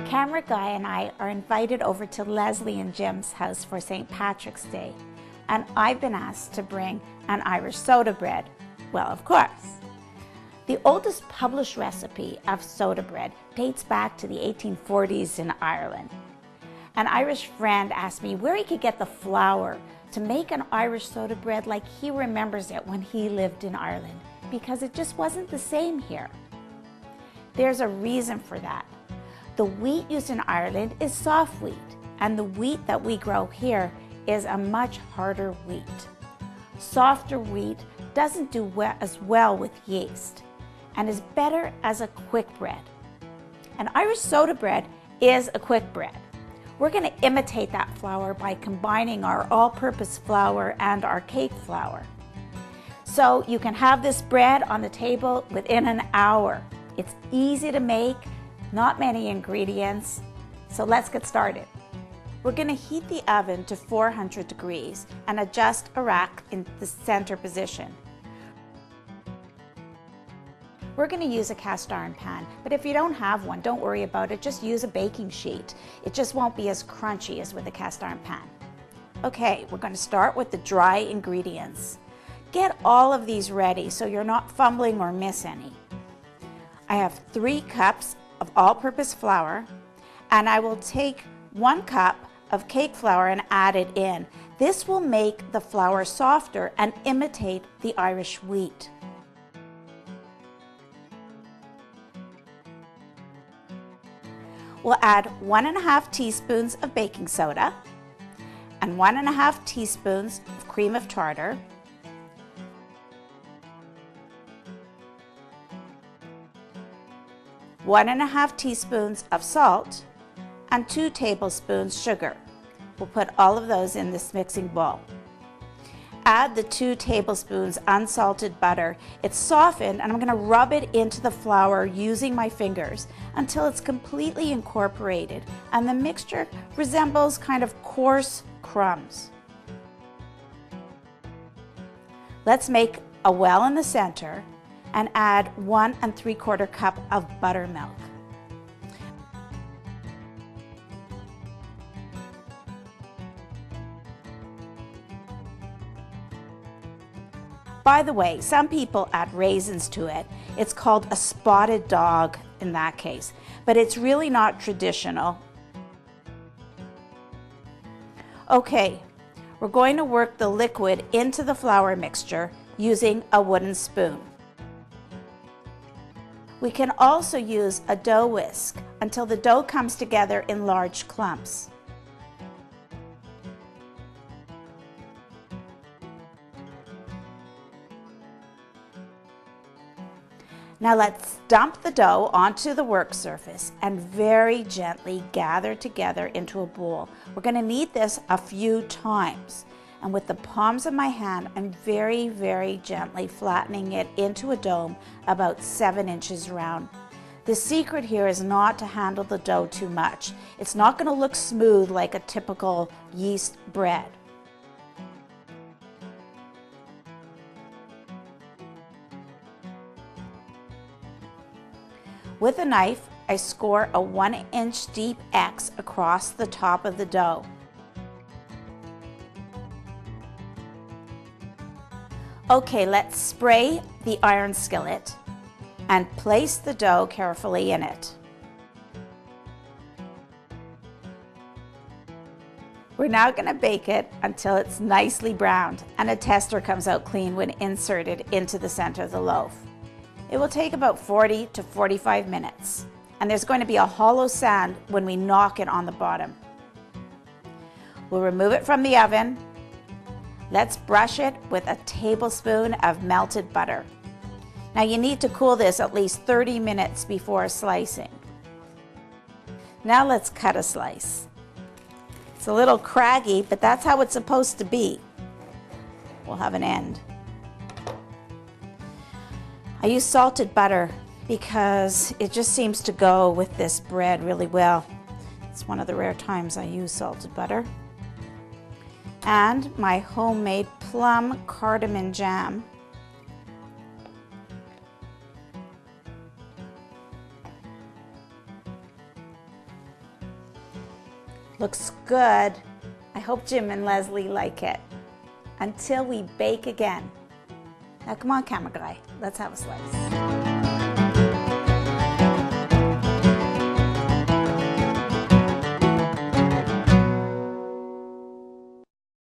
Camera Guy and I are invited over to Leslie and Jim's house for St. Patrick's Day, and I've been asked to bring an Irish soda bread. Well, of course. The oldest published recipe of soda bread dates back to the 1840s in Ireland. An Irish friend asked me where he could get the flour to make an Irish soda bread like he remembers it when he lived in Ireland, because it just wasn't the same here. There's a reason for that. The wheat used in Ireland is soft wheat, and the wheat that we grow here is a much harder wheat. Softer wheat doesn't do as well with yeast and is better as a quick bread. An Irish soda bread is a quick bread. We're going to imitate that flour by combining our all-purpose flour and our cake flour. So you can have this bread on the table within an hour. It's easy to make, not many ingredients, so let's get started. We're going to heat the oven to 400 degrees and adjust a rack in the center position. We're going to use a cast iron pan, but if you don't have one, don't worry about it, just use a baking sheet. It just won't be as crunchy as with a cast iron pan. Okay, we're going to start with the dry ingredients. Get all of these ready so you're not fumbling or miss any. I have 3 cups of all-purpose flour, and I will take 1 cup of cake flour and add it in. This will make the flour softer and imitate the Irish wheat. We'll add 1½ teaspoons of baking soda and 1½ teaspoons of cream of tartar, 1½ teaspoons of salt, and 2 tablespoons sugar. We'll put all of those in this mixing bowl. Add the 2 tablespoons unsalted butter. It's softened, and I'm going to rub it into the flour using my fingers until it's completely incorporated and the mixture resembles kind of coarse crumbs. Let's make a well in the center and add 1 3/4 cup of buttermilk. By the way, some people add raisins to it. It's called a spotted dog in that case, but it's really not traditional. Okay, we're going to work the liquid into the flour mixture using a wooden spoon. We can also use a dough whisk until the dough comes together in large clumps. Now let's dump the dough onto the work surface and very gently gather together into a bowl. We're going to knead this a few times, and with the palms of my hand, I'm very, very gently flattening it into a dome about 7 inches round. The secret here is not to handle the dough too much. It's not going to look smooth like a typical yeast bread. With a knife, I score a 1-inch deep X across the top of the dough. Okay, let's spray the iron skillet and place the dough carefully in it. We're now going to bake it until it's nicely browned and a tester comes out clean when inserted into the center of the loaf. It will take about 40 to 45 minutes, and there's going to be a hollow sound when we knock it on the bottom. We'll remove it from the oven. Let's brush it with a tablespoon of melted butter. Now you need to cool this at least 30 minutes before slicing. Now let's cut a slice. It's a little craggy, but that's how it's supposed to be. We'll have an end. I use salted butter because it just seems to go with this bread really well. It's one of the rare times I use salted butter. And my homemade plum cardamom jam. Looks good. I hope Jim and Leslie like it. Until we bake again. Now come on, camera guy, let's have a slice.